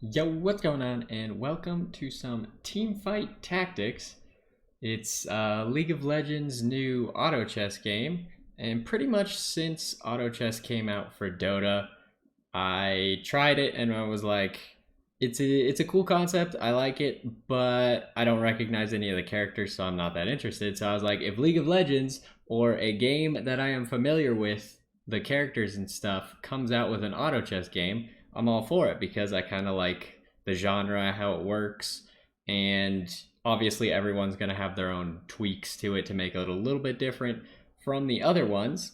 Yo, what's going on? And welcome to some Teamfight Tactics. It's League of Legends' new auto chess game, and pretty much since auto chess came out for Dota, I tried it and I was like, it's a cool concept. I like it, but I don't recognize any of the characters, so I'm not that interested. So I was like, if League of Legends or a game that I am familiar with, the characters and stuff, comes out with an auto chess game, I'm all for it because I kind of like the genre, how it works, and obviously everyone's going to have their own tweaks to it to make it a little bit different from the other ones.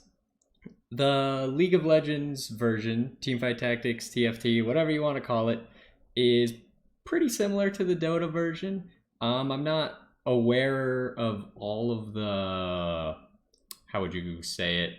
The League of Legends version, Teamfight Tactics, TFT, whatever you want to call it, is pretty similar to the Dota version. I'm not aware of all of the, how would you say it,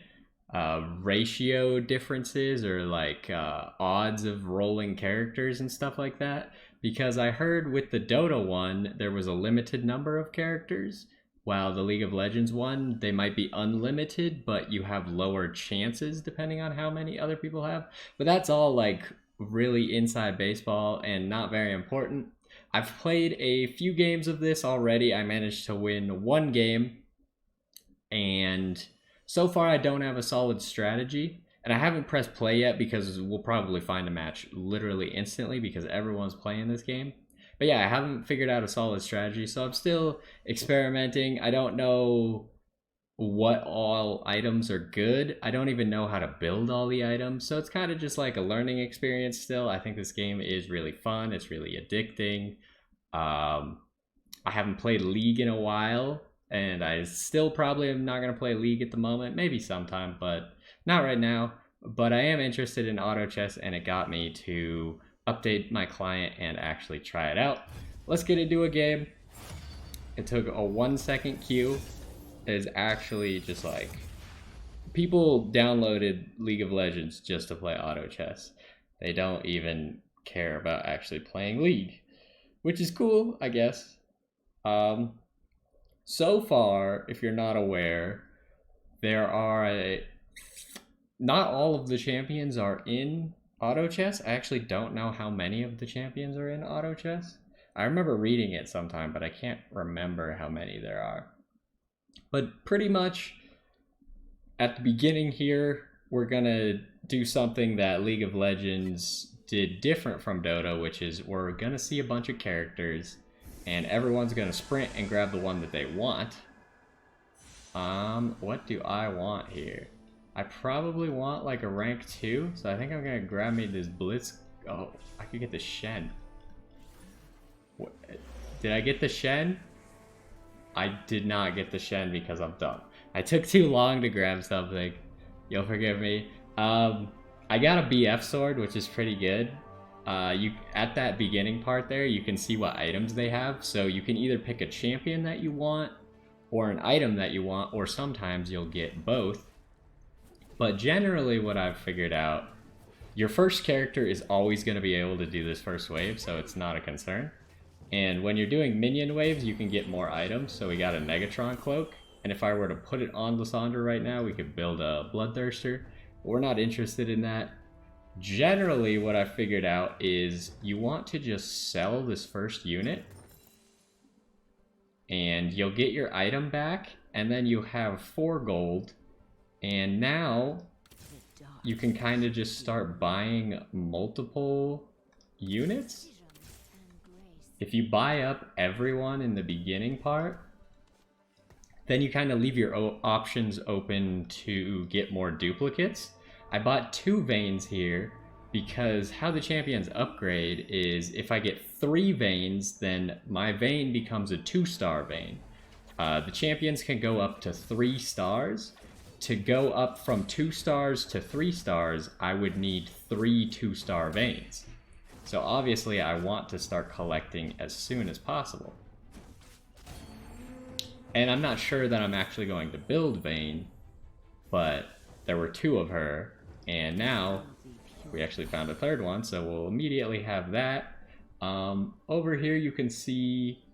ratio differences or like odds of rolling characters and stuff like that, because I heard with the Dota one there was a limited number of characters, while the League of Legends one they might be unlimited but you have lower chances depending on how many other people have. But that's all like really inside baseball and not very important. I've played a few games of this already. I managed to win one game, and so far I don't have a solid strategy. And I haven't pressed play yet because we'll probably find a match literally instantly because everyone's playing this game. But yeah, I haven't figured out a solid strategy, so I'm still experimenting. I don't know what all items are good. I don't even know how to build all the items. So it's kind of just like a learning experience still. I think this game is really fun. It's really addicting. I haven't played League in a while, and I still probably am not going to play League at the moment. Maybe sometime, but not right now. But I am interested in auto chess, and it got me to update my client and actually try it out. Let's get into a game. It took a 1 second queue. It is actually just like people downloaded League of Legends just to play auto chess. They don't even care about actually playing League, which is cool, I guess. Um, so far, if you're not aware, there are not all of the champions are in auto chess. I actually don't know how many of the champions are in auto chess. I remember reading it sometime, but I can't remember how many there are. But pretty much at the beginning here, we're gonna do something that League of Legends did different from Dota, which is we're gonna see a bunch of characters and everyone's gonna sprint and grab the one that they want. What do I want here? I probably want like a rank 2, so I think I'm gonna grab me this Blitz. Oh, I could get the Shen. What? Did I get the Shen? I did not get the Shen because I'm dumb. I took too long to grab something. You'll forgive me. I got a BF sword, which is pretty good. You at that beginning part there, you can see what items they have. So you can either pick a champion that you want or an item that you want, or sometimes you'll get both. But generally what I've figured out, your first character is always going to be able to do this first wave, so it's not a concern. And when you're doing minion waves, you can get more items. So we got a Negatron cloak, and if I were to put it on Lysandra right now, we could build a Bloodthirster. But we're not interested in that. Generally, what I figured out is you want to just sell this first unit, and you'll get your item back, and then you have 4 gold, and now you can kind of just start buying multiple units. If you buy up everyone in the beginning part, then you kind of leave your options open to get more duplicates. I bought 2 veins here because how the champions upgrade is if I get 3 veins, then my vein becomes a 2-star vein. The champions can go up to 3 stars. To go up from 2 stars to 3 stars, I would need 3 2-star veins. So obviously I want to start collecting as soon as possible. And I'm not sure that I'm actually going to build Vayne, but there were 2 of her, and now we actually found a 3rd one, so we'll immediately have that. Over here you can see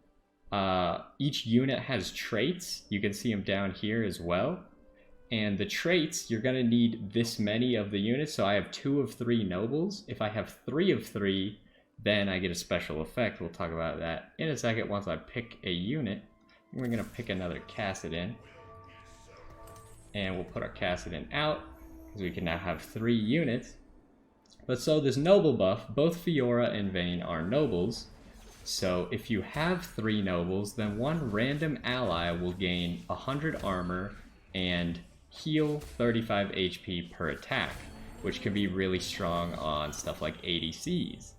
each unit has traits. You can see them down here as well. And the traits, you're going to need this many of the units. So I have 2 of 3 nobles. If I have 3 of 3, then I get a special effect. We'll talk about that in a second once I pick a unit. We're gonna pick another Kassadin. And we'll put our Kassadin out, because we can now have 3 units. But so this noble buff, both Fiora and Vayne are nobles. So if you have 3 nobles, then one random ally will gain 100 armor and heal 35 HP per attack, which can be really strong on stuff like ADCs.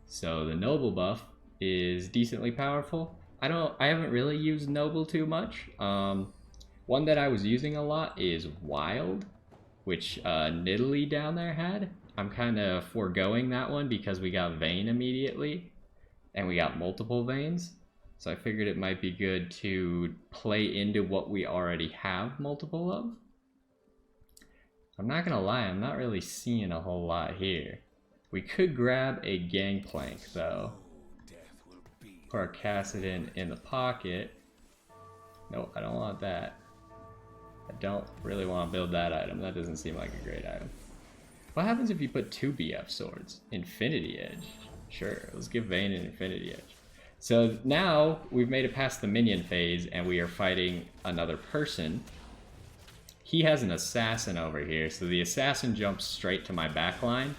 So the noble buff is decently powerful. I haven't really used noble too much. One that I was using a lot is Wild, which Nidalee down there had. I'm kind of foregoing that one because we got Vayne immediately, and we got multiple Vaynes. So I figured it might be good to play into what we already have multiple of. I'm not gonna lie, I'm not really seeing a whole lot here. We could grab a Gangplank though. Put our Kassadin in the pocket. Nope, I don't want that. I don't really want to build that item. That doesn't seem like a great item. What happens if you put 2 BF swords? Infinity Edge. Sure, let's give Vayne an Infinity Edge. So now we've made it past the minion phase and we are fighting another person. He has an assassin over here, so the assassin jumps straight to my backline.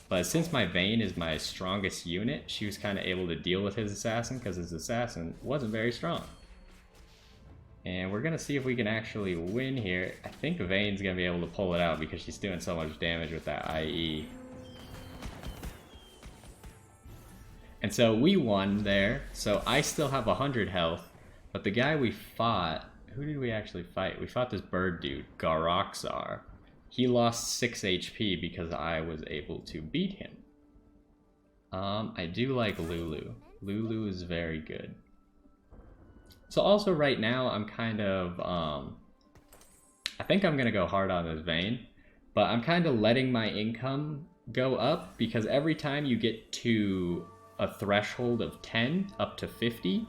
But since my Vayne is my strongest unit, she was kind of able to deal with his assassin because his assassin wasn't very strong. And we're gonna see if we can actually win here. I think Vayne's gonna be able to pull it out because she's doing so much damage with that IE. And so we won there. So I still have 100 health, but the guy we fought, who did we actually fight? We fought this bird dude, Garoxar. He lost 6 HP because I was able to beat him. I do like Lulu. Lulu is very good. So also right now, I'm kind of, I think I'm going to go hard on this Vayne, but I'm kind of letting my income go up because every time you get to a threshold of 10 up to 50,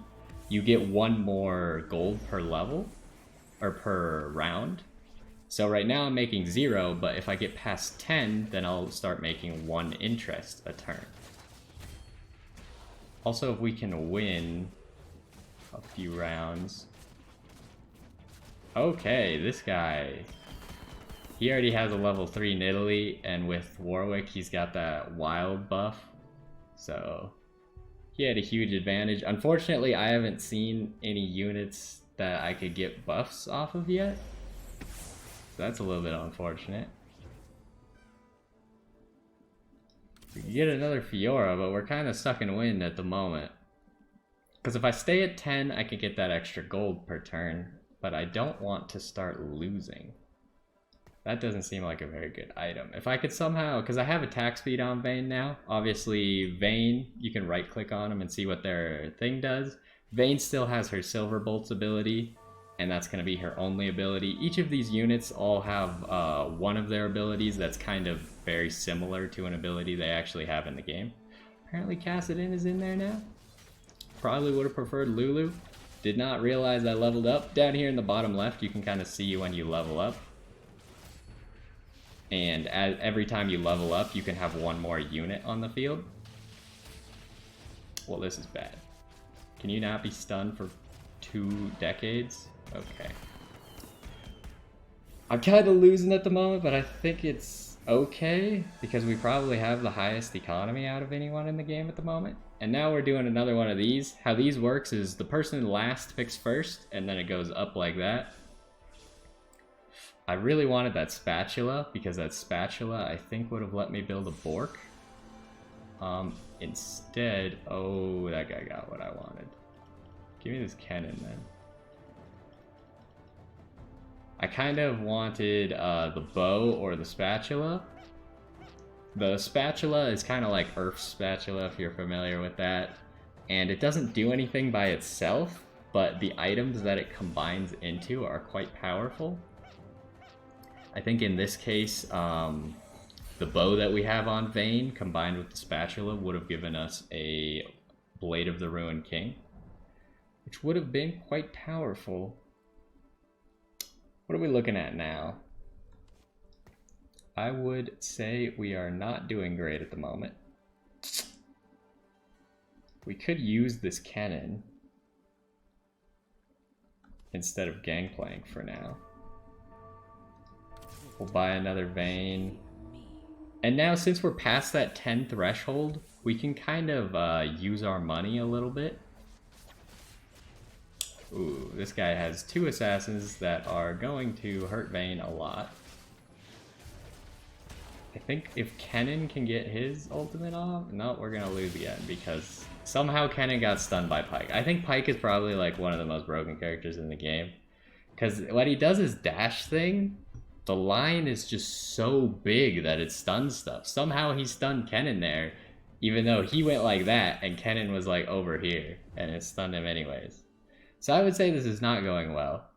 you get 1 more gold per level, or per round. So right now I'm making 0, but if I get past 10, then I'll start making 1 interest a turn. Also, if we can win a few rounds. Okay, this guy, he already has a level 3 Nidalee, and with Warwick he's got that wild buff, so he had a huge advantage. Unfortunately, I haven't seen any units that I could get buffs off of yet, so that's a little bit unfortunate. We can get another Fiora, but we're kind of stuck in wind at the moment. Because if I stay at 10, I can get that extra gold per turn, but I don't want to start losing. That doesn't seem like a very good item. If I could somehow, because I have attack speed on Vayne now. Obviously, Vayne, you can right click on them and see what their thing does. Vayne still has her Silver Bolts ability, and that's going to be her only ability. Each of these units all have one of their abilities that's kind of very similar to an ability they actually have in the game. Apparently Kassadin is in there now. Probably would have preferred Lulu. Did not realize I leveled up. Down here in the bottom left, you can kind of see when you level up. And every time you level up, you can have 1 more unit on the field. Well, this is bad. Can you not be stunned for 2 decades? Okay. I'm kind of losing at the moment, but I think it's okay because we probably have the highest economy out of anyone in the game at the moment. And now we're doing another one of these. How these works is the person last picks first, and then it goes up like that. I really wanted that spatula because that spatula I think would have let me build a Bork. Instead, oh, that guy got what I wanted. Give me this cannon then. I kind of wanted the bow or the spatula. The spatula is kind of like Earth's spatula, if you're familiar with that. And it doesn't do anything by itself, but the items that it combines into are quite powerful. I think in this case, the bow that we have on Vayne combined with the spatula would have given us a Blade of the Ruined King, which would have been quite powerful. What are we looking at now? I would say we are not doing great at the moment. We could use this cannon instead of Gangplank for now. We'll buy another Vayne. And now since we're past that 10 threshold, we can kind of use our money a little bit. Ooh, this guy has 2 assassins that are going to hurt Vayne a lot. I think if Kennen can get his ultimate off, no, we're gonna lose again because somehow Kennen got stunned by Pyke. I think Pyke is probably like one of the most broken characters in the game. Because when he does his dash thing, the line is just so big that it stuns stuff. Somehow he stunned Kennen there, even though he went like that and Kennen was like over here, and it stunned him anyways. So I would say this is not going well.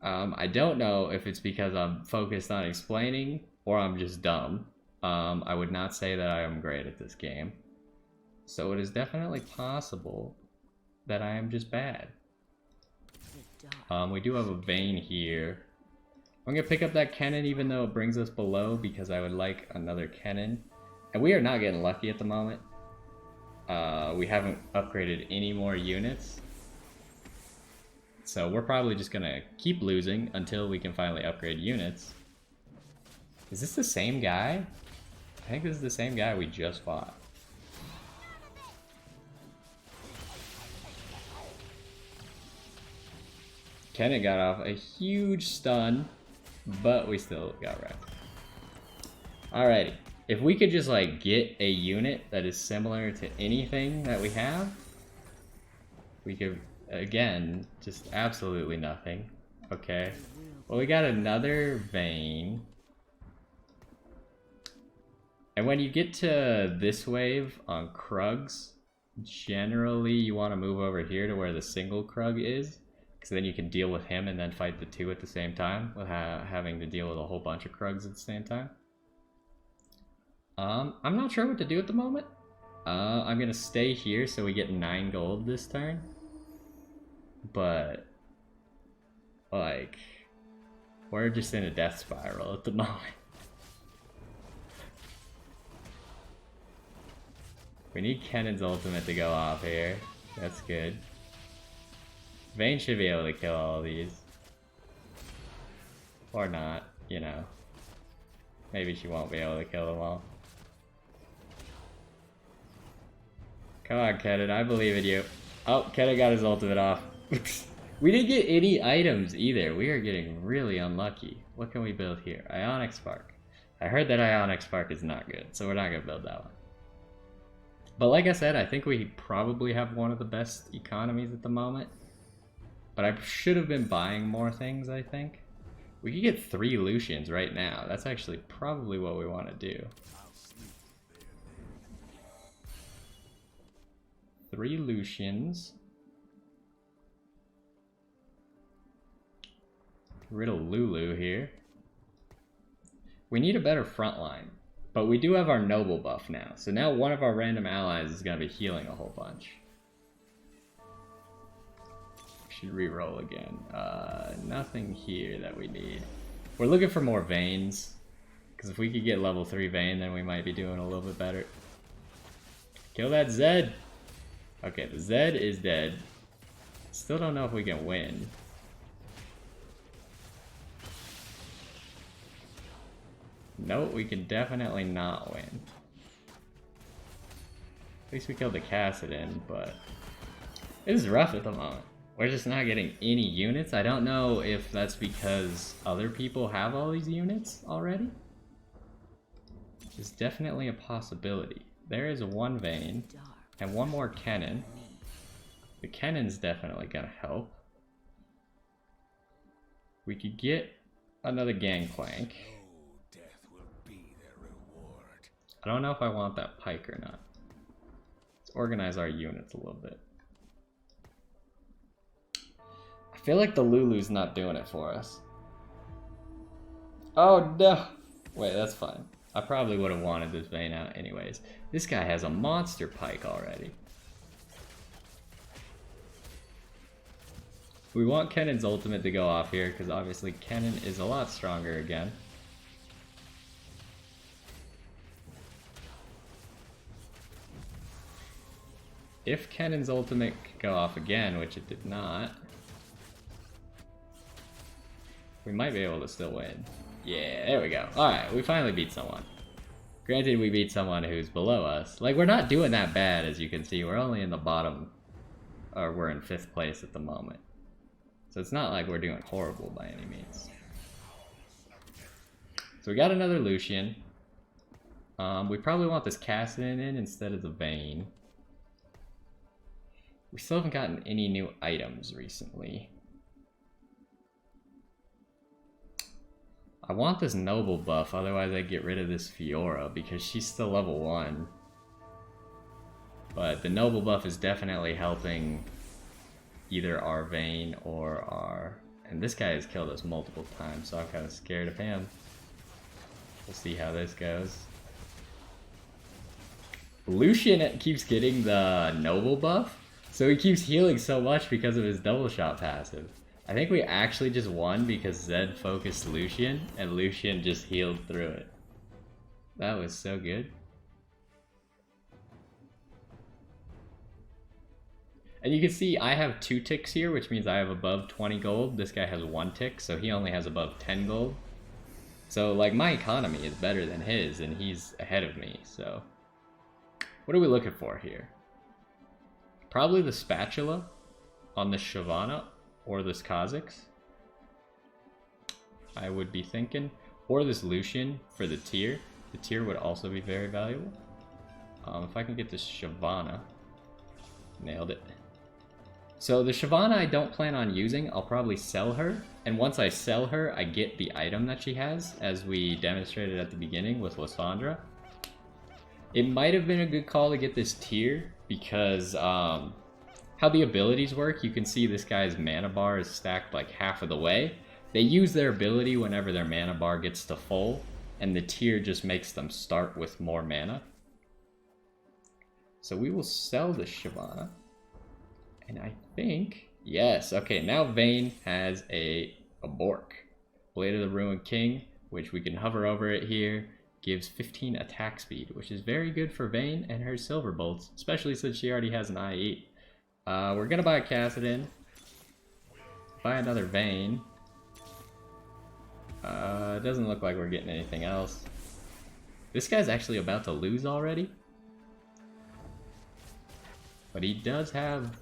I don't know if it's because I'm focused on explaining or I'm just dumb. I would not say that I am great at this game. So it is definitely possible that I am just bad. We do have a Vayne here. I'm gonna pick up that Kennen even though it brings us below because I would like another Kennen. And we are not getting lucky at the moment. We haven't upgraded any more units. So we're probably just gonna keep losing until we can finally upgrade units. Is this the same guy? I think this is the same guy we just fought. Kennen got off a huge stun, but we still got wrecked. Alrighty, if we could just like get a unit that is similar to anything that we have, we could, again, just absolutely nothing. Okay, well we got another Vayne. And when you get to this wave on Krugs, generally you want to move over here to where the single Krug is, because then you can deal with him and then fight the 2 at the same time, without having to deal with a whole bunch of Krugs at the same time. I'm not sure what to do at the moment. I'm gonna stay here so we get 9 gold this turn. But, like, we're just in a death spiral at the moment. We need Kennen's ultimate to go off here. That's good. Vayne should be able to kill all of these. Or not, you know. Maybe she won't be able to kill them all. Come on, Kennen, I believe in you. Oh, Kennen got his ultimate off. We didn't get any items either. We are getting really unlucky. What can we build here? Ionic Spark. I heard that Ionic Spark is not good, so we're not going to build that one. But like I said, I think we probably have one of the best economies at the moment. But I should have been buying more things, I think. We could get 3 Lucians right now. That's actually probably what we want to do. 3 Lucians. Get rid of Lulu here. We need a better front line. But we do have our noble buff now. So now one of our random allies is going to be healing a whole bunch. Should re-roll again. Nothing here that we need. We're looking for more Vaynes. Because if we could get level 3 Vayne, then we might be doing a little bit better. Kill that Zed! Okay, the Zed is dead. Still don't know if we can win. No, we can definitely not win. At least we killed the Cassidon, but it is rough at the moment. We're just not getting any units. I don't know if that's because other people have all these units already. It's definitely a possibility. There is 1 Vayne and 1 more Kennen. The Kennen's definitely gonna help. We could get another Gangplank. I don't know if I want that Pyke or not. Let's organize our units a little bit. I feel like the Lulu's not doing it for us. Oh no! Wait, that's fine. I probably would have wanted this Vayne out anyways. This guy has a monster Pyke already. We want Kennen's ultimate to go off here because obviously Kennen is a lot stronger again. if Kennen's ultimate could go off again, which it did not, we might be able to still win. Yeah, there we go. Alright, we finally beat someone. Granted, we beat someone who's below us. Like, we're not doing that bad, as you can see. We're only in the bottom, or we're in 5th place at the moment. So it's not like we're doing horrible by any means. So we got another Lucian. We probably want this Cassidin in instead of the Vayne. We still haven't gotten any new items recently. I want this Noble buff, otherwise I get rid of this Fiora because she's still level 1. But the Noble buff is definitely helping either our Vayne or our... And this guy has killed us multiple times, so I'm kind of scared of him. We'll see how this goes. Lucian keeps getting the Noble buff, so he keeps healing so much because of his double shot passive. I think we actually just won because Zed focused Lucian, and Lucian just healed through it. That was so good. And you can see I have 2 ticks here, which means I have above 20 gold. This guy has 1 tick, so he only has above 10 gold. So, like, my economy is better than his, and he's ahead of me, so... What are we looking for here? Probably the spatula on this Shyvana. Or this Kha'Zix, I would be thinking. Or this Lucian for the tier. The tier would also be very valuable. If I can get this Shyvana. Nailed it. So the Shyvana I don't plan on using. I'll probably sell her. And once I sell her, I get the item that she has, as we demonstrated at the beginning with Lysandra. It might have been a good call to get this tier, because... how the abilities work, you can see this guy's mana bar is stacked like half of the way. They use their ability whenever their mana bar gets to full, and the tier just makes them start with more mana. So we will sell this Shyvana. And I think, yes, okay, now Vayne has a Bork. Blade of the Ruined King, which we can hover over it here, gives 15 attack speed, which is very good for Vayne and her Silver Bolts, especially since she already has an IE. We're gonna buy a Cassidin, buy another Vayne. It doesn't look like we're getting anything else. This guy's actually about to lose already. But he does have,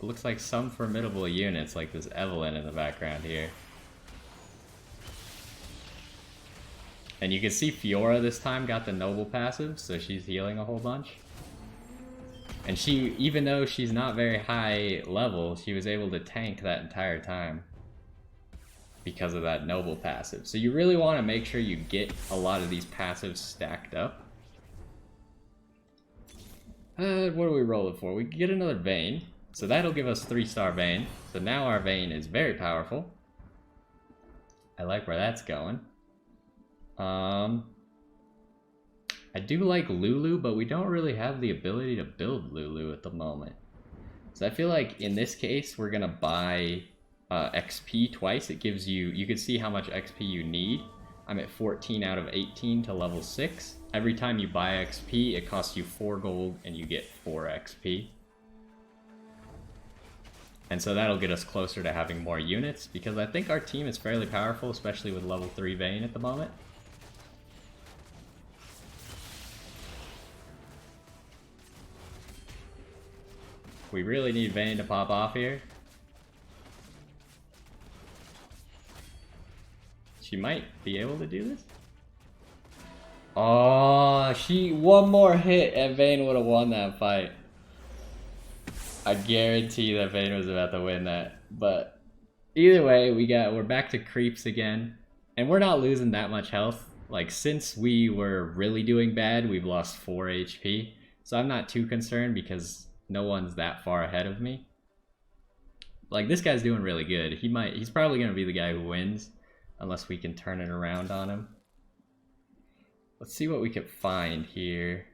looks like some formidable units, like this Evelyn in the background here. And you can see Fiora this time got the Noble passive, so she's healing a whole bunch. And she, even though she's not very high level, she was able to tank that entire time because of that Noble passive. So you really want to make sure you get a lot of these passives stacked up. What are we rolling for? We can get another Vayne. So that'll give us 3-star Vayne. So now our Vayne is very powerful. I like where that's going. I do like Lulu, but we don't really have the ability to build Lulu at the moment. So I feel like in this case, we're gonna buy XP twice. It gives you, you can see how much XP you need. I'm at 14 out of 18 to level 6. Every time you buy XP, it costs you 4 gold and you get 4 XP. And so that'll get us closer to having more units, because I think our team is fairly powerful, especially with level 3 Vayne at the moment. We really need Vayne to pop off here. She might be able to do this. Oh, one more hit and Vayne would have won that fight. I guarantee that Vayne was about to win that. But either way, we're back to creeps again. And we're not losing that much health. Like, since we were really doing bad, we've lost 4 HP. So I'm not too concerned because no one's that far ahead of me. Like, this guy's doing really good. He's probably going to be the guy who wins, unless we can turn it around on him. Let's see what we can find here.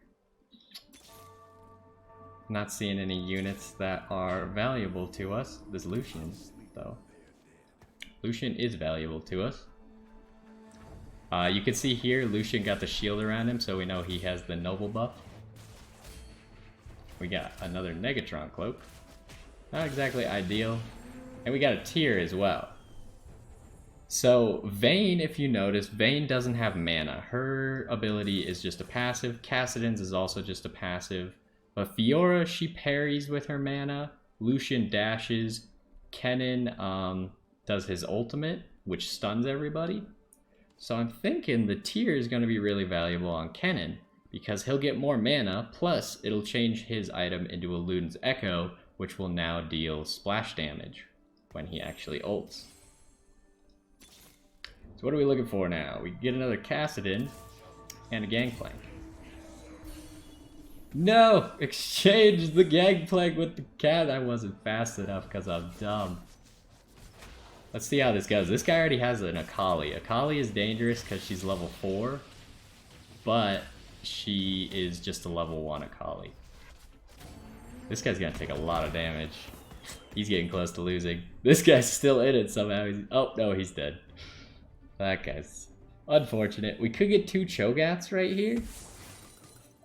Not seeing any units that are valuable to us. This Lucian, though. Lucian is valuable to us. You can see here, Lucian got the shield around him, so we know he has the Noble buff. We got another Negatron Cloak. Not exactly ideal. And we got a tier as well. So Vayne, if you notice, Vayne doesn't have mana. Her ability is just a passive. Cassidon's is also just a passive. But Fiora, she parries with her mana. Lucian dashes. Kennen does his ultimate, which stuns everybody. So I'm thinking the tier is going to be really valuable on Kennen, because he'll get more mana, plus it'll change his item into a Luden's Echo, which will now deal splash damage when he actually ults. So what are we looking for now? We get another Cassidon and a Gangplank. No! Exchange the Gangplank with the cat. I wasn't fast enough because I'm dumb. Let's see how this goes. This guy already has an Akali. Akali is dangerous because she's level 4, but she is just a level 1 Akali. This guy's gonna take a lot of damage. He's getting close to losing. This guy's still in it somehow. Oh, no, he's dead. That guy's unfortunate. We could get 2 Chogats right here.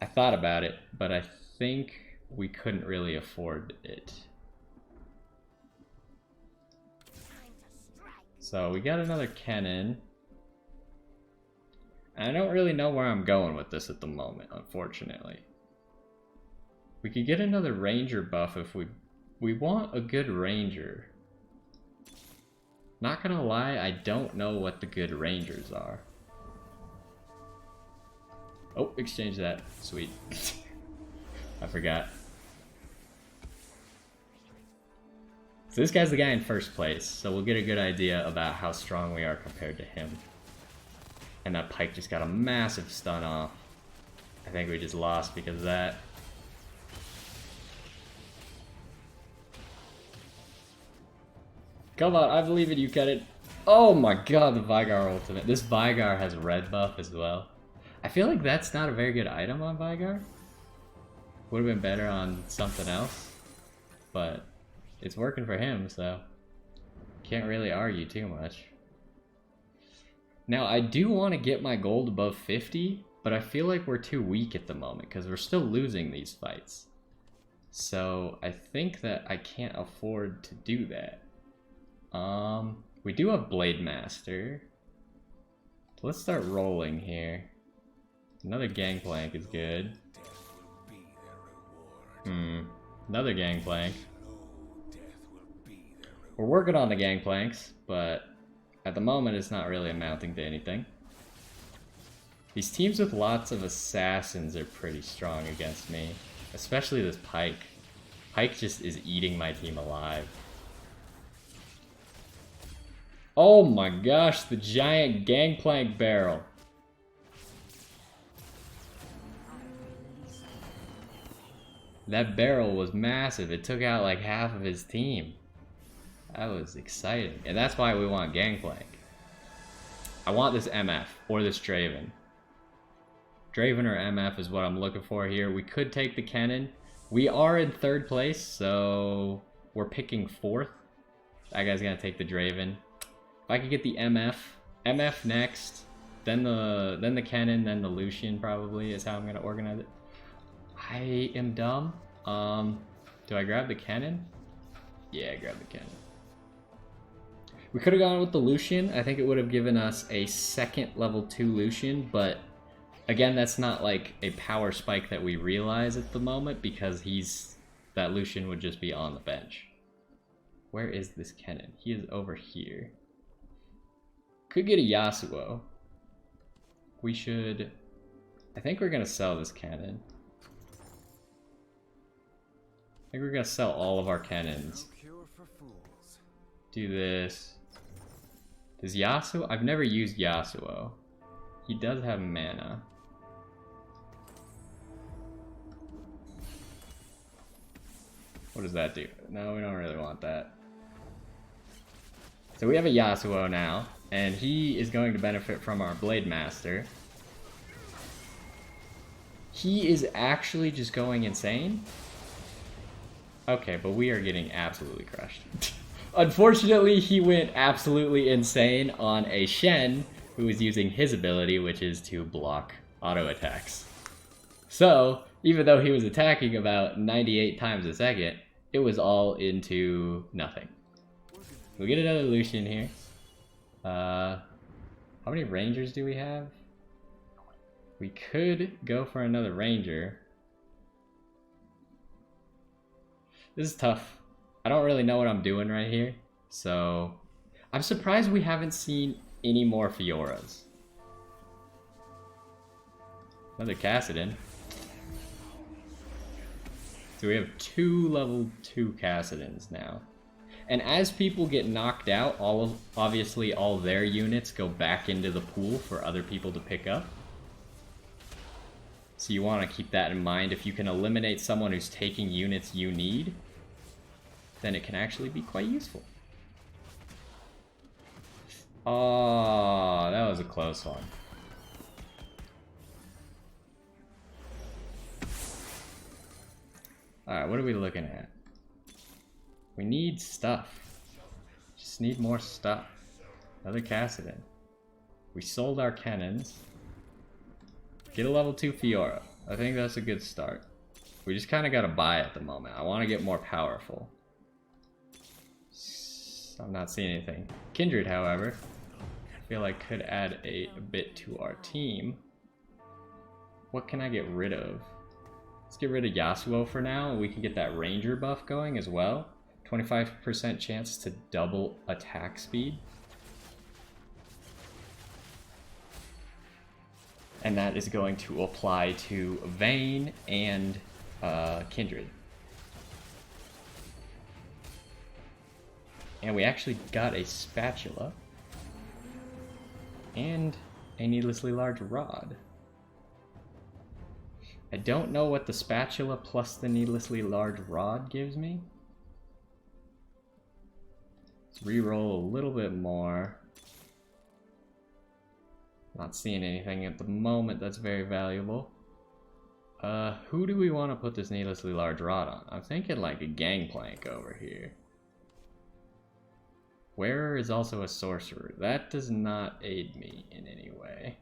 I thought about it, but I think we couldn't really afford it. So we got another Kennen. I don't really know where I'm going with this at the moment, unfortunately. We could get another Ranger buff if we want a good Ranger. Not gonna lie, I don't know what the good Rangers are. Oh, exchange that. Sweet. I forgot. So this guy's the guy in first place, so we'll get a good idea about how strong we are compared to him. And that Pyke just got a massive stun off. I think we just lost because of that. Come on, I believe in you, Kennen. Oh my god, the Vygar ultimate. This Vygar has red buff as well. I feel like that's not a very good item on Vygar. Would have been better on something else. But it's working for him, so can't really argue too much. Now, I do want to get my gold above 50, but I feel like we're too weak at the moment because we're still losing these fights. So I think that I can't afford to do that. We do have Blade Master. So let's start rolling here. Another Gangplank is good. Another Gangplank. We're working on the Gangplanks, but at the moment it's not really amounting to anything. These teams with lots of assassins are pretty strong against me. Especially this Pyke. Pyke just is eating my team alive. Oh my gosh, the giant Gangplank barrel. That barrel was massive. It took out like half of his team. That was exciting. And that's why we want Gangplank. I want this MF or this Draven. Draven or MF is what I'm looking for here. We could take the Kennen. We are in 3rd place, so we're picking 4th. That guy's gonna take the Draven. If I could get the MF next, then the Kennen, then the Lucian probably is how I'm gonna organize it. I am dumb. Do I grab the Kennen? Yeah, grab the Kennen. We could have gone with the Lucian. I think it would have given us a 2nd level 2 Lucian, but again, that's not like a power spike that we realize at the moment because that Lucian would just be on the bench. Where is this Kennen? He is over here. Could get a Yasuo. I think we're gonna sell this Kennen. I think we're gonna sell all of our Kennens. Do this. Does Yasuo? I've never used Yasuo. He does have mana. What does that do? No, we don't really want that. So we have a Yasuo now, and he is going to benefit from our Blade Master. He is actually just going insane? Okay, but we are getting absolutely crushed. Unfortunately, he went absolutely insane on a Shen who is using his ability, which is to block auto attacks. So, Even though he was attacking about 98 times a second, it was all into nothing. We'll get another Lucian here. How many Rangers do we have? We could go for another Ranger. This is tough. I don't really know what I'm doing right here, so I'm surprised we haven't seen any more Fioras. Another Cassidon. So we have 2 level 2 Cassidons now. And as people get knocked out, obviously all their units go back into the pool for other people to pick up. So you want to keep that in mind. If you can eliminate someone who's taking units you need, then it can actually be quite useful. Oh, that was a close one. Alright, what are we looking at? We need stuff. Just need more stuff. Another Cassidon. We sold our cannons. Get a level 2 Fiora. I think that's a good start. We just kind of got to buy at the moment. I want to get more powerful. I'm not seeing anything. Kindred, however, I feel like could add a bit to our team. What can I get rid of? Let's get rid of Yasuo for now, and we can get that Ranger buff going as well. 25% chance to double attack speed. And that is going to apply to Vayne and Kindred. And we actually got a spatula and a needlessly large rod. I don't know what the spatula plus the needlessly large rod gives me. Let's reroll a little bit more. Not seeing anything at the moment that's very valuable. Who do we want to put this needlessly large rod on? I'm thinking like a Gangplank over here. Wearer is also a sorcerer. That does not aid me in any way.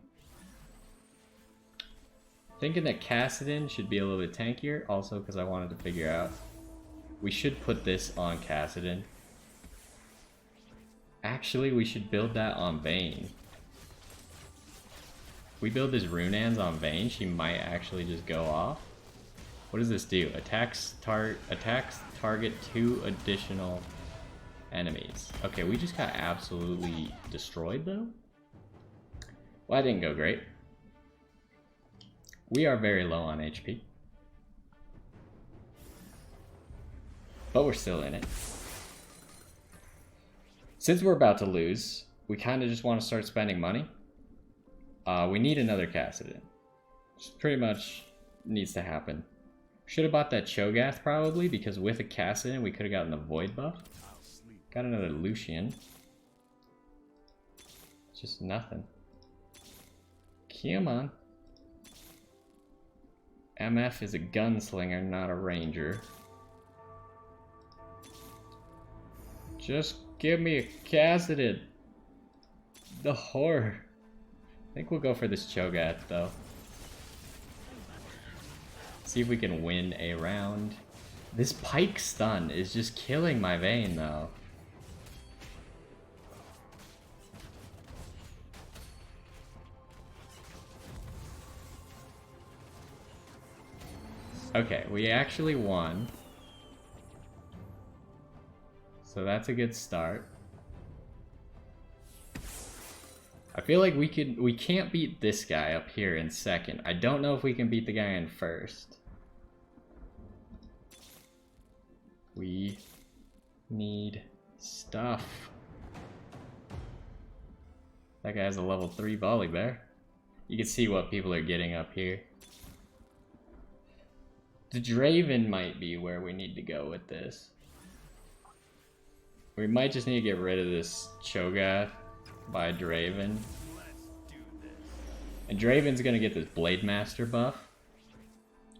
Thinking that Cassidon should be a little bit tankier, also because I wanted to figure out. We should put this on Cassidon. Actually, we should build that on Vayne. If we build this Runans on Vayne, she might actually just go off. What does this do? Attacks target 2 additional enemies. Okay, we just got absolutely destroyed though. Well, that didn't go great. We are very low on HP. But we're still in it. Since we're about to lose, we kind of just want to start spending money. We need another Cassidon. Just pretty much needs to happen. Should have bought that Cho'Gath probably, because with a Cassidon we could have gotten the Void buff. Got another Lucian. Just nothing. Come on. MF is a gunslinger, not a ranger. Just give me a Cassidon. The horror. I think we'll go for this Cho'Gath though. See if we can win a round. This Pike stun is just killing my Vayne though. Okay, we actually won. So that's a good start. I feel like we can't beat this guy up here in second. I don't know if we can beat the guy in first. We need stuff. That guy has a level 3 volley bear. You can see what people are getting up here. The Draven might be where we need to go with this. We might just need to get rid of this Cho'Gath by Draven. And Draven's gonna get this Blade Master buff.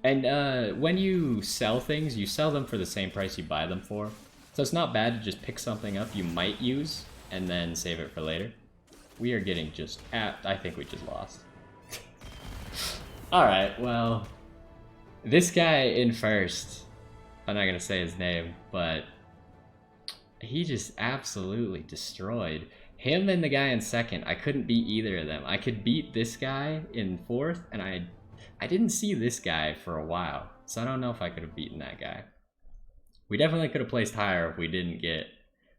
And when you sell things, you sell them for the same price you buy them for. So it's not bad to just pick something up you might use and then save it for later. We are getting just I think we just lost. Alright, well, This guy in first, I'm not gonna say his name, but he just absolutely destroyed him. And the guy in second, I couldn't beat either of them. I could beat this guy in fourth, and I didn't see this guy for a while, so I don't know if I could have beaten that guy. We definitely could have placed higher if we didn't get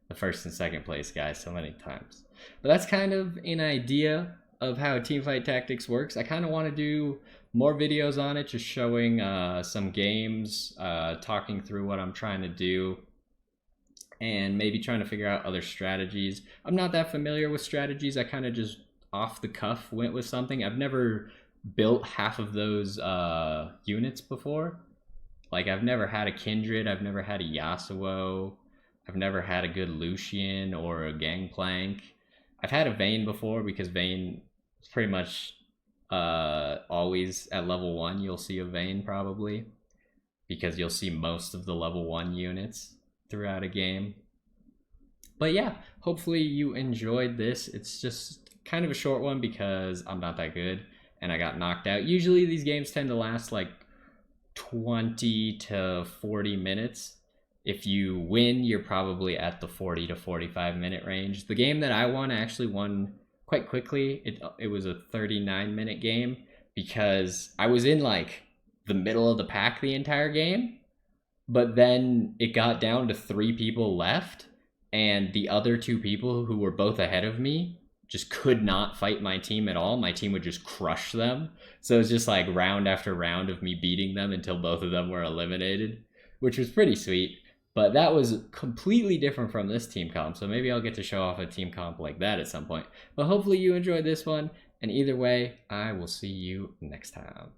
the first and second place guys so many times. But that's kind of an idea of how Teamfight Tactics works. I kind of want to do more videos on it, just showing some games, talking through what I'm trying to do, and maybe trying to figure out other strategies. I'm not that familiar with strategies. I kind of just off the cuff went with something. I've never built half of those units before. Like, I've never had a Kindred, I've never had a Yasuo, I've never had a good Lucian or a Gangplank. I've had a Vayne before, because Vayne is pretty much always at level 1. You'll see a Vayne probably, because you'll see most of the level 1 units throughout a game. But yeah, hopefully you enjoyed this. It's just kind of a short one because I'm not that good and I got knocked out. Usually these games tend to last like 20 to 40 minutes. If you win, you're probably at the 40 to 45 minute range. The game that I won, I actually won quite quickly. It was a 39-minute game because I was in like the middle of the pack the entire game, but then it got down to 3 people left, and the other 2 people who were both ahead of me just could not fight my team at all. My team would just crush them. So it's just like round after round of me beating them until both of them were eliminated, which was pretty sweet. But that was completely different from this team comp, so maybe I'll get to show off a team comp like that at some point. But hopefully you enjoyed this one, and either way, I will see you next time.